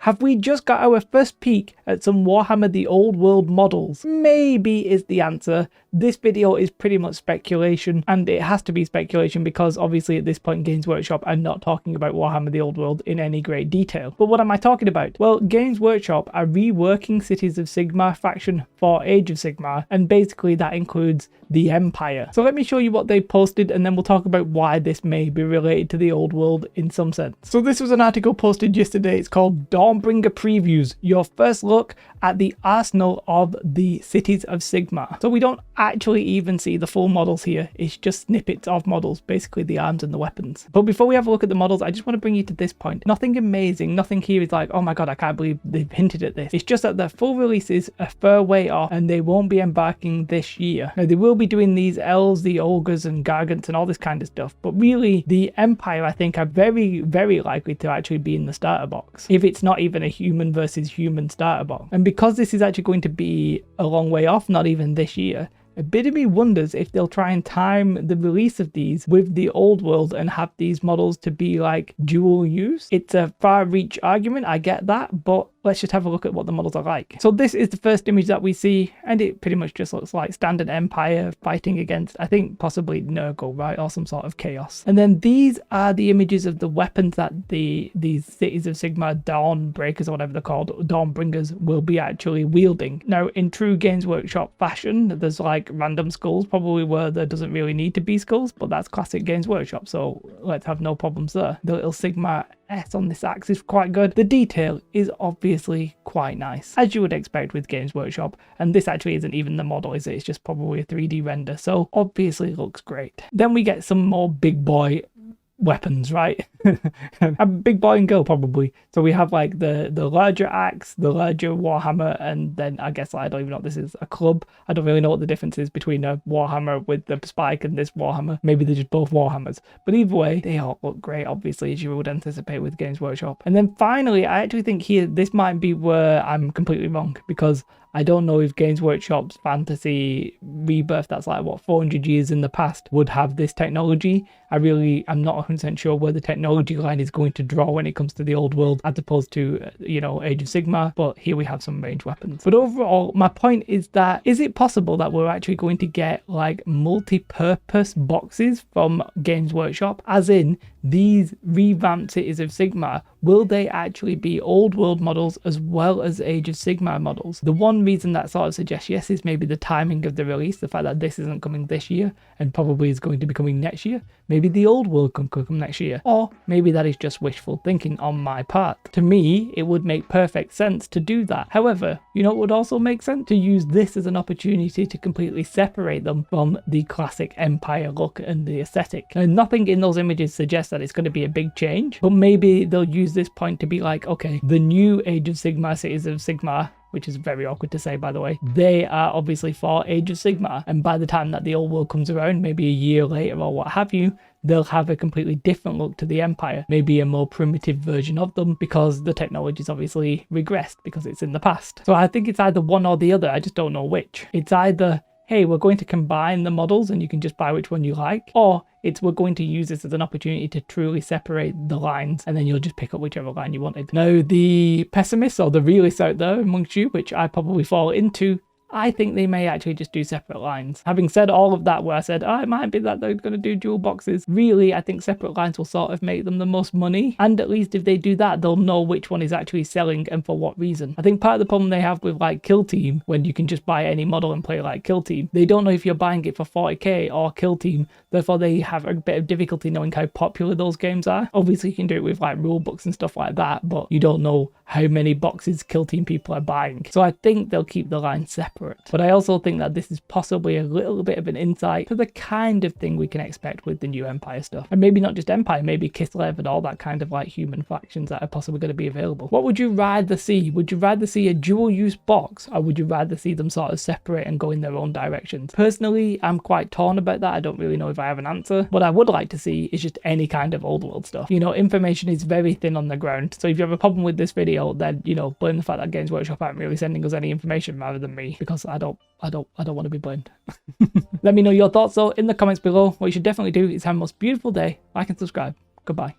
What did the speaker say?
Have we just got our first peek at some Warhammer the Old World models? Maybe is the answer. This video is pretty much speculation, and it has to be speculation because obviously at this point Games Workshop are not talking about Warhammer the Old World in any great detail. But what am I talking about? Well, Games Workshop are reworking Cities of Sigmar faction for Age of Sigmar, and basically that includes the Empire. So let me show you what they posted, and then we'll talk about why this may be related to the Old World in some sense. So this was an article posted yesterday. It's called Dawnbringer Previews, your first look at the arsenal of the Cities of Sigmar. So we don't actually even see the full models here. It's just snippets of models, basically the arms and the weapons. But before we have a look at the models, I just want to bring you to this point. Nothing amazing, nothing here is like, oh my god, I can't believe they've hinted at this. It's just that the full release is a fair way off, and they won't be embarking this year. Now they will be doing these elves, the ogres and gargants and all this kind of stuff, but really the Empire I think are very, very likely to actually be in the starter box, if it's not even a human versus human starter box. And because this is actually going to be a long way off, not even this year, a bit of me wonders if they'll try and time the release of these with the Old World and have these models to be like dual use. It's a far reach argument, I get that, but let's just have a look at what the models are like. So this is the first image that we see, and it pretty much just looks like standard Empire fighting against, I think, possibly Nurgle, right, or some sort of chaos. And then these are the images of the weapons that these Cities of Sigmar Dawnbreakers, or whatever they're called, Dawnbringers, will be actually wielding. Now, in true Games Workshop fashion, there's like random skulls, probably where there doesn't really need to be skulls, but that's classic Games Workshop, so let's have no problems there. The little Sigmar S on this axe is quite good. The detail is obviously quite nice, as you would expect with Games Workshop, and this actually isn't even the model, is it? It's just probably a 3D render, so obviously looks great. Then we get some more big boy weapons, right? A big boy and girl probably. So we have like the larger axe, the larger Warhammer, and then I guess I don't even know what this is, a club. I don't really know what the difference is between a Warhammer with the spike and this Warhammer. Maybe they're just both Warhammers, but either way they all look great, obviously, as you would anticipate with Games Workshop. And then finally, I actually think here this might be where I'm completely wrong, because I don't know if Games Workshop's fantasy rebirth, that's like what, 400 years in the past, would have this technology. I'm not 100% sure where the technology line is going to draw when it comes to the Old World as opposed to, you know, Age of Sigmar, but here we have some ranged weapons. But overall, my point is that, is it possible that we're actually going to get like multi-purpose boxes from Games Workshop, as in these revamped Cities of Sigmar? Will they actually be Old World models as well as Age of Sigmar models? The one reason that sort of suggests yes is maybe the timing of the release, the fact that this isn't coming this year and probably is going to be coming next year. Maybe the Old World can come next year, or maybe that is just wishful thinking on my part. To me, it would make perfect sense to do that. However, you know what would also make sense? To use this as an opportunity to completely separate them from the classic Empire look and the aesthetic. And nothing in those images suggests that it's going to be a big change, but maybe they'll use this point to be like, okay, the new Age of Sigmar Cities of Sigmar, which is very awkward to say, by the way, they are obviously for Age of Sigmar, and by the time that the Old World comes around, maybe a year later or what have you, they'll have a completely different look to the Empire, maybe a more primitive version of them, because the technology's obviously regressed because it's in the past. So I think it's either one or the other, I just don't know which. It's either, hey, we're going to combine the models and you can just buy which one you like, or it's we're going to use this as an opportunity to truly separate the lines, and then you'll just pick up whichever line you wanted. Now, the pessimists or the realists out there amongst you, which I probably fall into, I think they may actually just do separate lines. Having said all of that, where I said, oh, it might be that they're going to do dual boxes, really, I think separate lines will sort of make them the most money. And at least if they do that, they'll know which one is actually selling and for what reason. I think part of the problem they have with like Kill Team, when you can just buy any model and play like Kill Team, they don't know if you're buying it for 40k or Kill Team. Therefore, they have a bit of difficulty knowing how popular those games are. Obviously, you can do it with like rule books and stuff like that, but you don't know how many boxes Kill Team people are buying. So I think they'll keep the lines separate. But I also think that this is possibly a little bit of an insight to the kind of thing we can expect with the new Empire stuff. And maybe not just Empire, maybe Kislev and all that kind of like human factions that are possibly going to be available. What would you rather see? Would you rather see a dual use box, or would you rather see them sort of separate and go in their own directions? Personally, I'm quite torn about that. I don't really know if I have an answer. What I would like to see is just any kind of Old World stuff. You know, information is very thin on the ground. So if you have a problem with this video, then, you know, blame the fact that Games Workshop aren't really sending us any information rather than me, because I don't want to be blamed. Let me know your thoughts though in the comments below. What you should definitely do is have a most beautiful day, like and subscribe. Goodbye.